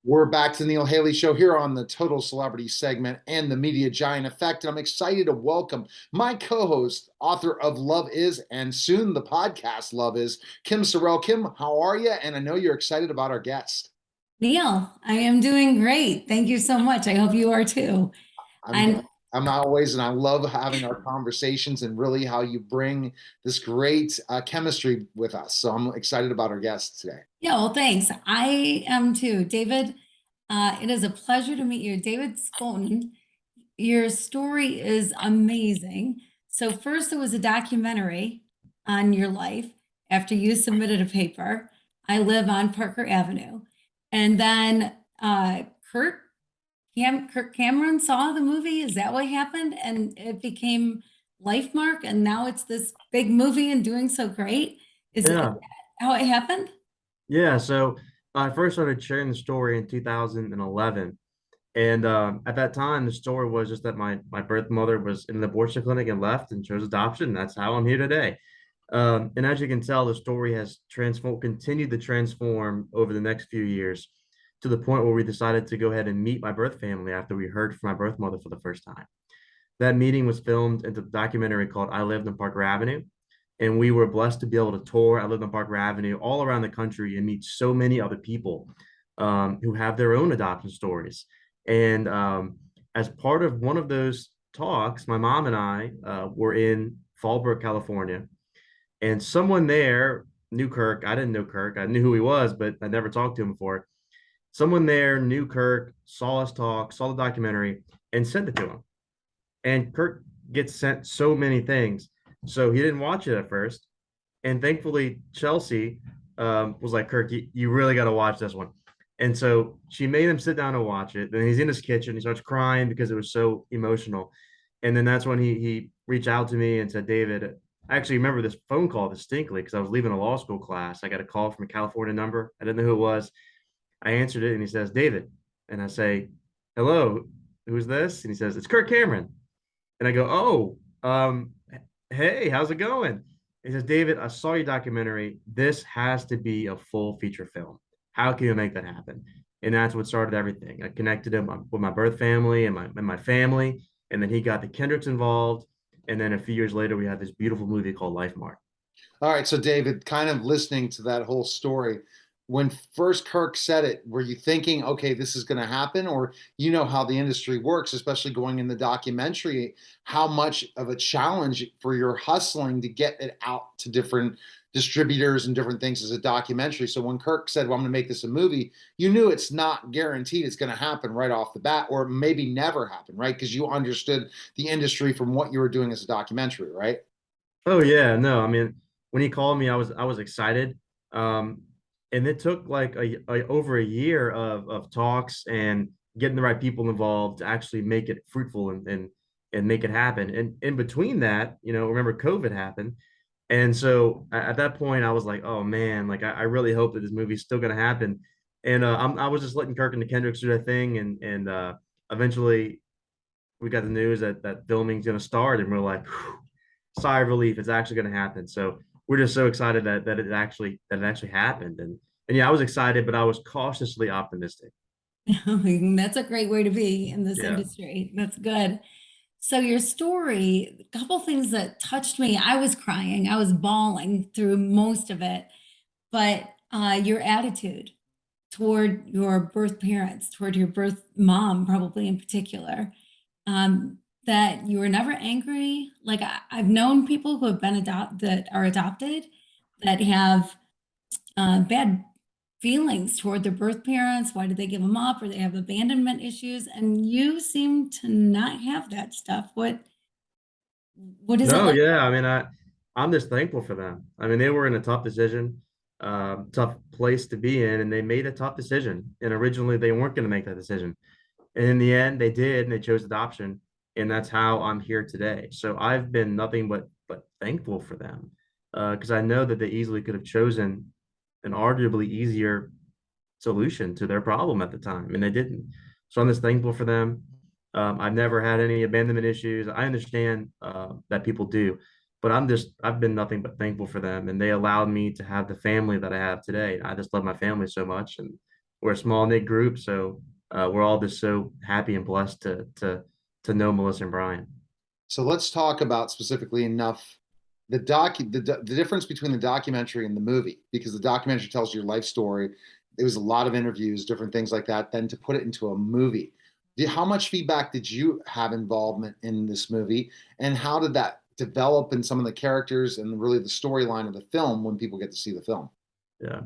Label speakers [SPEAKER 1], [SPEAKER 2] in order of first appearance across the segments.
[SPEAKER 1] We're back to the Neil Haley Show here on the Total Celebrity segment and the Media Giant Effect. And I'm excited to welcome my co-host, author of Love Is, and soon the podcast Love Is, Kim Sorrell. Kim, how are you? And I know you're excited about our guest.
[SPEAKER 2] Neil, I am doing great. Thank you so much. I hope you are too.
[SPEAKER 1] I'm
[SPEAKER 2] And
[SPEAKER 1] I'm always, and I love having our conversations and really how you bring this great chemistry with us. So I'm excited about our guest today.
[SPEAKER 2] yeah, well, thanks. I am too. David, it is a pleasure to meet you. David Scotton, your story is amazing. So first there was a documentary on your life after you submitted a paper. I live on Parker Avenue. And then Kurt Kirk Cameron saw the movie. Is that what happened? And it became Lifemark, and now it's this big movie and doing so great. Is that
[SPEAKER 3] Yeah,
[SPEAKER 2] how it happened?
[SPEAKER 3] yeah. So I first started sharing the story in 2011, and at that time, the story was just that my birth mother was in an abortion clinic and left and chose adoption. That's how I'm here today. And as you can tell, the story has continued to transform over the next few years to the point where we decided to go ahead and meet my birth family after we heard from my birth mother for the first time. That meeting was filmed into the documentary called I Lived on Parker Avenue. And we were blessed to be able to tour I Lived on Parker Avenue all around the country and meet so many other people who have their own adoption stories. And as part of one of those talks, my mom and I were in Fallbrook, California, and someone there knew Kirk. I didn't know Kirk. I knew who he was, but I never talked to him before. Someone there knew Kirk, saw us talk, saw the documentary, and sent it to him. And Kirk gets sent so many things. So he didn't watch it at first. And thankfully, Chelsea was like, Kirk, you really got to watch this one. And so she made him sit down and watch it. Then he's in his kitchen. He starts crying because it was so emotional. And then that's when he reached out to me and said, David, I actually remember this phone call distinctly because I was leaving a law school class. I got a call from a California number. I didn't know who it was. I answered it and he says, David. And I say, hello, who's this? And he says, it's Kirk Cameron. And I go, hey, how's it going? He says, David, I saw your documentary. This has to be a full feature film. How can you make that happen? And that's what started everything. I connected him with my birth family and my family. And then he got the Kendricks involved. And then a few years later, we had this beautiful movie called Lifemark.
[SPEAKER 1] All right, so David, kind of listening to that whole story, when first Kirk said it, were you thinking, okay, this is going to happen? Or you know how the industry works, especially going in the documentary, how much of a challenge for your hustling to get it out to different distributors and different things as a documentary. So when Kirk said, well, I'm going to make this a movie, you knew it's not guaranteed it's going to happen right off the bat, or maybe never happen, right? Because you understood the industry from what you were doing as a documentary, right?
[SPEAKER 3] Oh yeah, no, I mean, when he called me, I was excited. Um, and it took like over a year of talks and getting the right people involved to actually make it fruitful and make it happen. And in between that, remember COVID happened. And so at that point, I was like, oh man, like I really hope that this movie's still gonna happen. And I was just letting Kirk and the Kendricks do their thing, and eventually we got the news that filming's gonna start, and we're like, whew, sigh of relief, it's actually gonna happen. So we're just so excited that it actually happened. And yeah, I was excited, but I was cautiously optimistic.
[SPEAKER 2] That's a great way to be in this
[SPEAKER 3] Yeah.
[SPEAKER 2] industry. That's good. So your story, a couple things that touched me. I was crying. I was bawling through most of it, but your attitude toward your birth parents, toward your birth mom, probably in particular, that you were never angry. Like I've known people who have been that are adopted that have bad feelings toward their birth parents. Why did they give them up? Or they have abandonment issues, and you seem to not have that stuff. What is it
[SPEAKER 3] No,
[SPEAKER 2] like?
[SPEAKER 3] yeah. I mean, I'm just thankful for them. I mean, they were in a tough decision, tough place to be in, and they made a tough decision. And originally, they weren't going to make that decision, and in the end, they did, and they chose adoption, and that's how I'm here today. So I've been nothing but thankful for them, because I know that they easily could have chosen an arguably easier solution to their problem at the time, and they didn't. So I'm just thankful for them. I've never had any abandonment issues. I understand that people do, but I've been nothing but thankful for them, and they allowed me to have the family that I have today. I just love my family so much, and we're a small knit group, so we're all just so happy and blessed to know Melissa and Brian.
[SPEAKER 1] So let's talk about specifically enough the difference between the documentary and the movie, because the documentary tells your life story. There was a lot of interviews, different things like that. Then to put it into a movie, how much feedback did you have involvement in this movie, and how did that develop in some of the characters and really the storyline of the film when people get to see the film?
[SPEAKER 3] Yeah.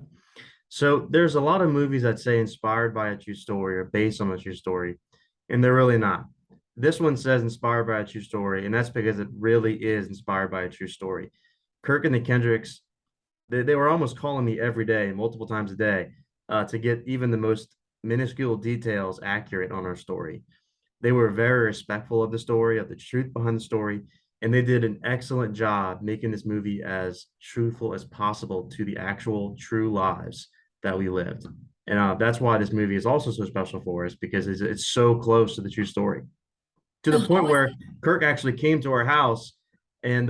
[SPEAKER 3] So there's a lot of movies that say inspired by a true story or based on a true story, and they're really not. This one says inspired by a true story, and that's because it really is inspired by a true story. Kirk and the Kendricks, they were almost calling me every day, multiple times a day, to get even the most minuscule details accurate on our story. They were very respectful of the story, of the truth behind the story, and they did an excellent job making this movie as truthful as possible to the actual true lives that we lived. And that's why this movie is also so special for us, because it's so close to the true story, to the
[SPEAKER 2] So how
[SPEAKER 3] point
[SPEAKER 2] was
[SPEAKER 3] where
[SPEAKER 2] it?
[SPEAKER 3] Kirk actually came to our house. And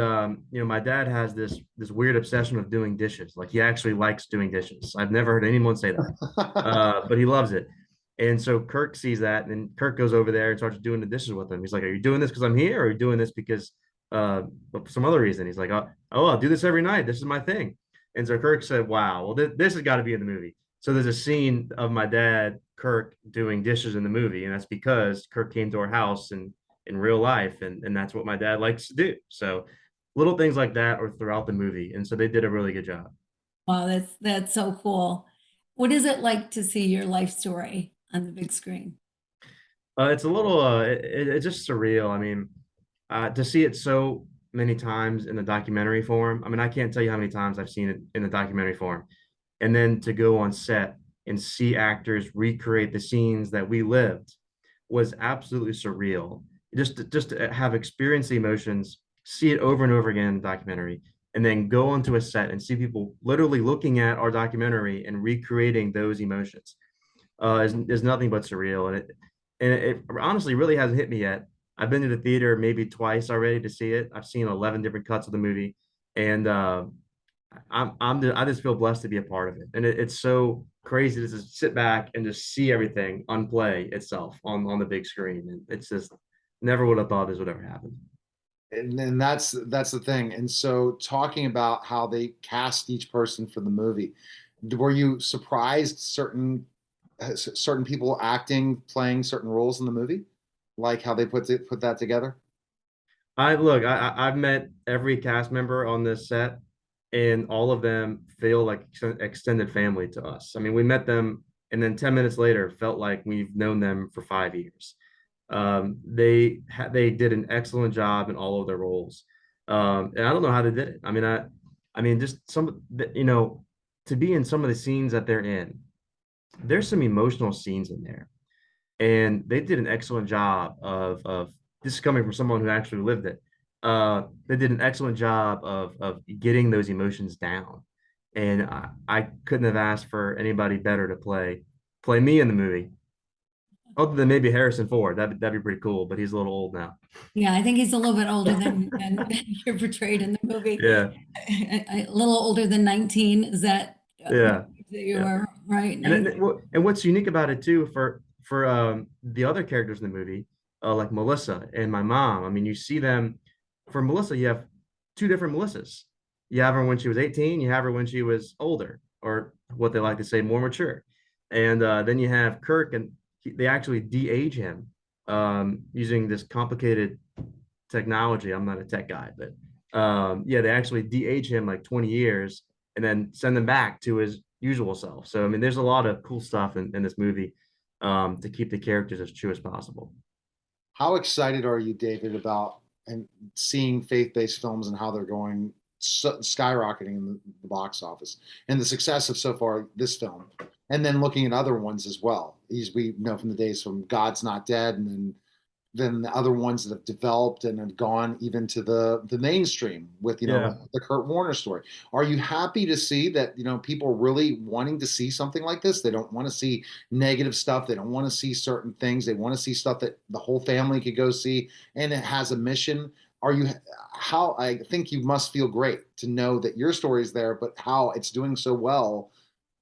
[SPEAKER 3] my dad has this weird obsession of doing dishes. Like, he actually likes doing dishes. I've never heard anyone say that, but he loves it. And so Kirk sees that, and Kirk goes over there and starts doing the dishes with him. He's like, "Are you doing this because I'm here, or are you doing this because for some other reason?" He's like, "Oh, I'll do this every night. This is my thing." And so Kirk said, "Wow, well, this has got to be in the movie." So there's a scene of my dad, Kirk, doing dishes in the movie, and that's because Kirk came to our house and in real life, and that's what my dad likes to do. So little things like that are throughout the movie, and so they did a really good job.
[SPEAKER 2] Wow, that's so cool. What is it like to see your life story on the big screen?
[SPEAKER 3] It's a little it's just surreal. I mean, to see it so many times in the documentary form. I mean, I can't tell you how many times I've seen it in the documentary form, and then to go on set and see actors recreate the scenes that we lived was absolutely surreal. Just to have experienced the emotions, see it over and over again in the documentary, and then go onto a set and see people literally looking at our documentary and recreating those emotions is nothing but surreal. And it honestly really hasn't hit me yet. I've been to the theater maybe twice already to see it. I've seen 11 different cuts of the movie, and I just feel blessed to be a part of it. And it's so crazy to just sit back and just see everything unplay itself on the big screen. And it's just never would have thought this would ever happen.
[SPEAKER 1] And that's the thing. And so talking about how they cast each person for the movie, were you surprised certain people acting, playing certain roles in the movie, like how they put that together?
[SPEAKER 3] I've met every cast member on this set, and all of them feel like extended family to us. I mean, we met them, and then 10 minutes later, felt like we've known them for 5 years. They did an excellent job in all of their roles, and I don't know how they did it. I mean, just to be in some of the scenes that they're in. There's some emotional scenes in there, and they did an excellent job of this is coming from someone who actually lived it. They did an excellent job of getting those emotions down, and I couldn't have asked for anybody better to play me in the movie, other than maybe Harrison Ford. That'd be pretty cool, but he's a little old now.
[SPEAKER 2] Yeah, I think he's a little bit older than you're portrayed in the movie.
[SPEAKER 3] Yeah,
[SPEAKER 2] A little older than 19. Is that
[SPEAKER 3] yeah,
[SPEAKER 2] that you
[SPEAKER 3] yeah.
[SPEAKER 2] are right?
[SPEAKER 3] And what's unique about it too for the other characters in the movie, like Melissa and my mom. I mean, you see them. For Melissa, you have two different Melissas. You have her when she was 18. You have her when she was older, or what they like to say, more mature. And then you have Kirk, and they actually de-age him using this complicated technology. I'm not a tech guy, but yeah, they actually de-age him like 20 years and then send him back to his usual self. So I mean, there's a lot of cool stuff in this movie to keep the characters as true as possible.
[SPEAKER 1] How excited are you, David, about and seeing faith-based films and how they're going skyrocketing in the box office and the success of so far this film, and then looking at other ones as well. These we know from the days from God's Not Dead, and then the other ones that have developed and have gone even to the mainstream with
[SPEAKER 3] Yeah.
[SPEAKER 1] the Kurt Warner story. Are you happy to see that people are really wanting to see something like this? They don't want to see negative stuff. They don't want to see certain things. They want to see stuff that the whole family could go see, and it has a mission. Are you how I think you must feel great to know that your story is there, but how it's doing so well,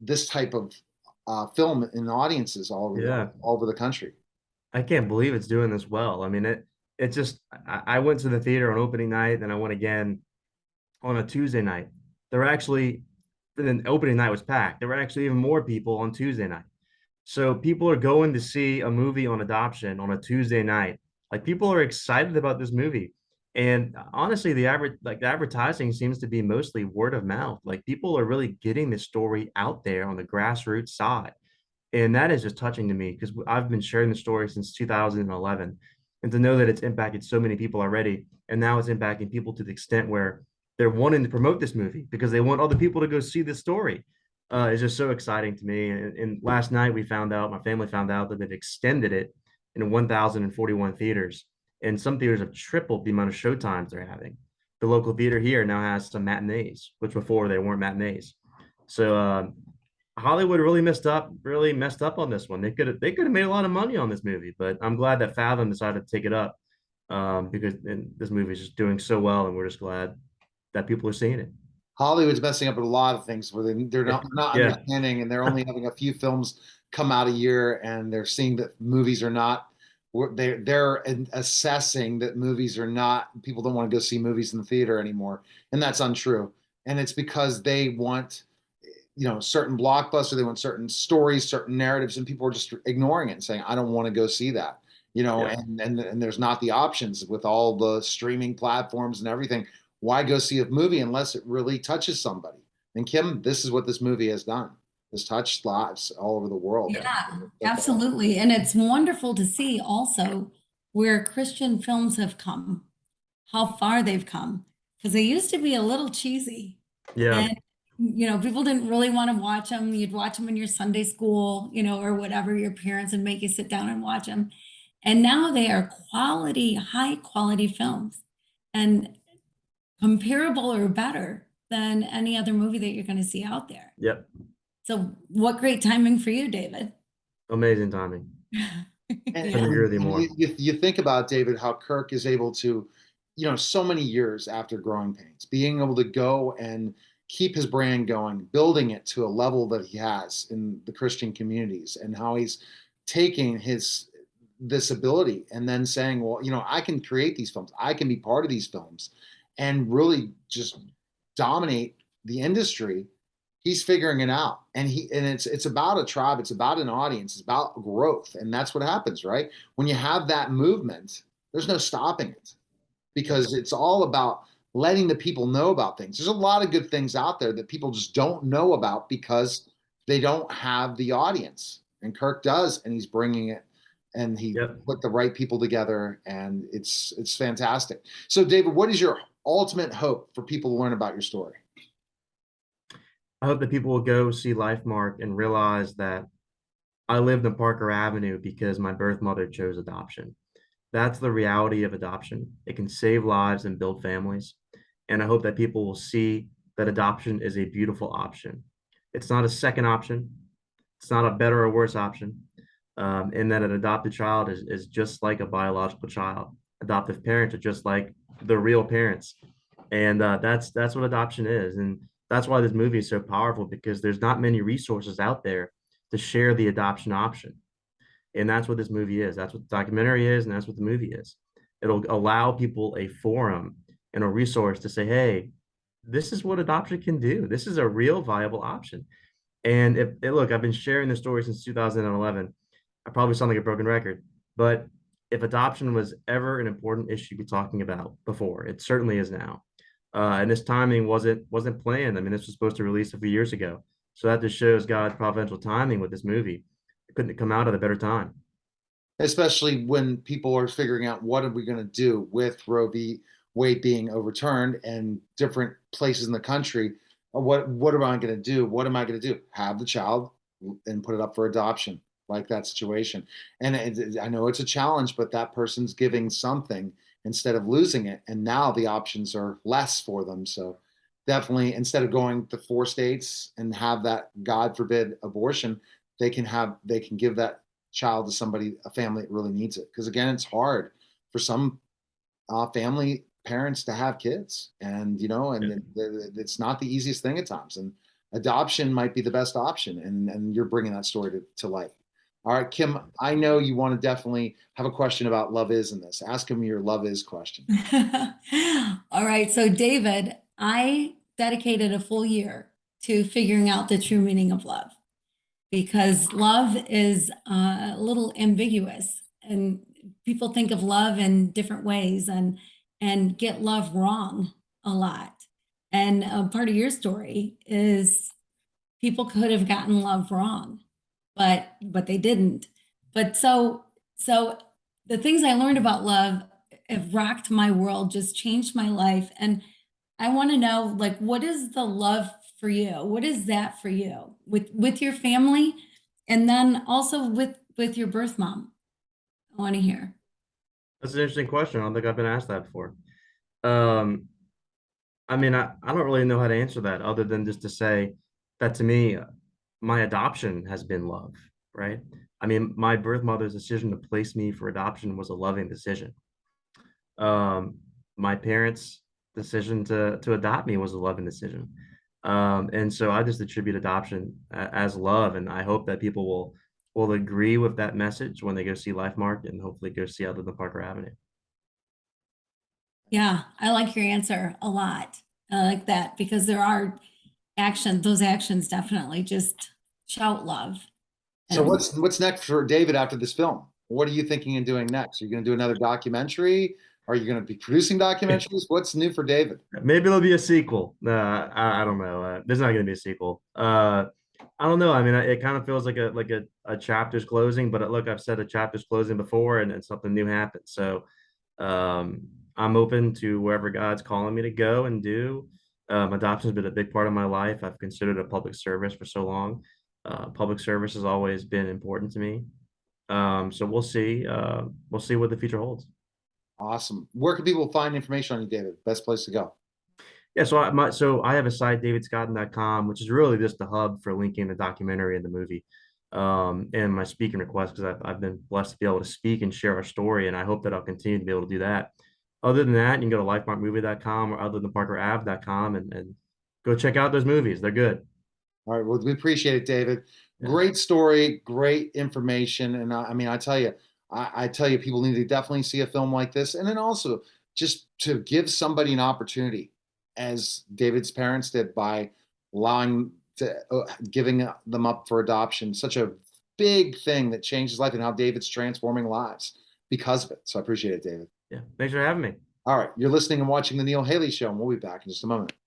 [SPEAKER 1] this type of film in audiences
[SPEAKER 3] Yeah.
[SPEAKER 1] all over the country.
[SPEAKER 3] I can't believe it's doing this well. I mean, it just I went to the theater on opening night, and I went again on a Tuesday night. There were actually then opening night was packed. There were actually even more people on Tuesday night. So people are going to see a movie on adoption on a Tuesday night. Like people are excited about this movie. And honestly, the advertising seems to be mostly word of mouth. Like people are really getting this story out there on the grassroots side. And that is just touching to me because I've been sharing the story since 2011. And to know that it's impacted so many people already, and now it's impacting people to the extent where they're wanting to promote this movie because they want other people to go see this story, is just so exciting to me. And last night we found out, my family found out that they've extended it in 1,041 theaters. And some theaters have tripled the amount of show times they're having. The local theater here now has some matinees, which before they weren't matinees. So Hollywood really messed up on this one. They could have made a lot of money on this movie, but I'm glad that Fathom decided to take it up, because this movie is just doing so well, and we're just glad that people are seeing it.
[SPEAKER 1] Hollywood's messing up with a lot of things where they're not
[SPEAKER 3] Yeah,
[SPEAKER 1] understanding, and they're only having a few films come out a year, and they're seeing that movies are not. They're assessing that movies are not. People don't want to go see movies in the theater anymore, and that's untrue. And it's because they want, certain blockbuster, they want certain stories, certain narratives, and people are just ignoring it and saying, I don't want to go see that.
[SPEAKER 3] yeah,
[SPEAKER 1] And there's not the options with all the streaming platforms and everything. Why go see a movie unless it really touches somebody? And Kim, this is what this movie has done. It's touched lives all over the world.
[SPEAKER 2] Yeah,
[SPEAKER 1] So far.
[SPEAKER 2] absolutely. And it's wonderful to see also where Christian films have come, how far they've come, because they used to be a little cheesy.
[SPEAKER 3] yeah,
[SPEAKER 2] And, people didn't really want to watch them. You'd watch them in your Sunday school, or whatever, your parents would make you sit down and watch them. And now they are quality, high quality films and comparable or better than any other movie that you're going to see out there.
[SPEAKER 3] yep.
[SPEAKER 2] So, what great timing for you, David.
[SPEAKER 3] Amazing timing.
[SPEAKER 1] And,
[SPEAKER 3] Couldn't
[SPEAKER 2] Yeah.
[SPEAKER 3] agree with you
[SPEAKER 1] and
[SPEAKER 3] more.
[SPEAKER 1] you think about David, how Kirk is able to, so many years after Growing Pains, being able to go and keep his brand going, building it to a level that he has in the Christian communities, and how he's taking his this ability and then saying, well, I can create these films, I can be part of these films, and really just dominate the industry. He's figuring it out, and it's about a tribe, it's about an audience, it's about growth, and that's what happens, right? When you have that movement, there's no stopping it,
[SPEAKER 3] Yep,
[SPEAKER 1] because it's all about letting the people know about things. There's a lot of good things out there that people just don't know about because they don't have the audience, and Kirk does, and he's bringing it, and he
[SPEAKER 3] yep.
[SPEAKER 1] put the right people together, and it's fantastic. So David, what is your ultimate hope for people to learn about your story?
[SPEAKER 3] I hope that people will go see Lifemark and realize that I lived in Parker Avenue because my birth mother chose adoption. That's the reality of adoption. It can save lives and build families. And I hope that people will see that adoption is a beautiful option. It's not a second option. It's not a better or worse option. And that an adopted child is just like a biological child. Adoptive parents are just like the real parents. And that's what adoption is. And that's why this movie is so powerful, because there's not many resources out there to share the adoption option. And that's what this movie is. That's what the documentary is, and that's what the movie is. It'll allow people a forum and a resource to say, hey, this is what adoption can do. This is a real viable option. And look, I've been sharing this story since 2011. I probably sound like a broken record, but if adoption was ever an important issue to be talking about before, it certainly is now. And this timing wasn't planned. I mean, this was supposed to release a few years ago. So that just shows God's providential timing with this movie. It couldn't come out at a better time.
[SPEAKER 1] Especially when people are figuring out what are we going to do with Roe v. Wade being overturned and different places in the country. What am I going to do? What am I going to do? Have the child and put it up for adoption, like that situation. And I know it's a challenge, but that person's giving something instead of losing it, and now the options are less for them. So definitely, instead of going to 4 states and have that, God forbid, abortion, they can give that child to somebody, a family that really needs it. Because again, it's hard for some family parents to have kids, and
[SPEAKER 3] Yeah.
[SPEAKER 1] it's not the easiest thing at times. And adoption might be the best option. And you're bringing that story to life. All right, Kim, I know you want to definitely have a question about love is in this. Ask him your love is question.
[SPEAKER 2] All right. So, David, I dedicated a full year to figuring out the true meaning of love because love is a little ambiguous and people think of love in different ways and get love wrong a lot. And part of your story is people could have gotten love wrong, but they didn't. But so the things I learned about love have rocked my world, just changed my life. And I want to know, like, what is the love for you? What is that for you with your family, and then also with your birth mom? I want to hear.
[SPEAKER 3] That's an interesting question. I don't think I've been asked that before. Um, I mean, I don't really know how to answer that other than just to say that to me, my adoption has been love, right? I mean, my birth mother's decision to place me for adoption was a loving decision. Um, my parents' decision to adopt me was a loving decision. And so I just attribute adoption as love, and I hope that people will agree with that message when they go see Lifemark and hopefully go see Out of the Parker Avenue.
[SPEAKER 2] Yeah, I like your answer a lot. I like that because there are those actions definitely just shout love.
[SPEAKER 1] So
[SPEAKER 2] And
[SPEAKER 1] what's next for David after this film? What are you thinking of doing next? Are you going to do another documentary? Are you going to be producing documentaries? What's new for David?
[SPEAKER 3] Maybe there'll be a sequel. I don't know. There's not going to be a sequel. I don't know. I mean, it kind of feels like a chapter's closing, but look, I've said a chapter's closing before, and something new happens. So I'm open to wherever God's calling me to go and do. Adoption's been a big part of my life. I've considered a public service for so long. Public service has always been important to me. So we'll see. We'll see what the future holds.
[SPEAKER 1] Awesome. Where can people find information on you, David? Best place to go.
[SPEAKER 3] Yeah, so I have a site, davidscotton.com, which is really just the hub for linking the documentary and the movie, and my speaking requests because I've been blessed to be able to speak and share our story, and I hope that I'll continue to be able to do that. Other than that, you can go to lifemarkmovie.com or otherthanparkerav.com and go check out those movies. They're good.
[SPEAKER 1] All right. Well, we appreciate it, David.
[SPEAKER 3] Yeah.
[SPEAKER 1] Great story, great information. And I mean, I tell you, people need to definitely see a film like this. And then also just to give somebody an opportunity, as David's parents did by allowing to giving them up for adoption, such a big thing that changed his life and how David's transforming lives because of it. So I appreciate it, David.
[SPEAKER 3] Yeah. Thanks for having me.
[SPEAKER 1] All right. You're listening and watching The Neil Haley Show, and we'll be back in just a moment.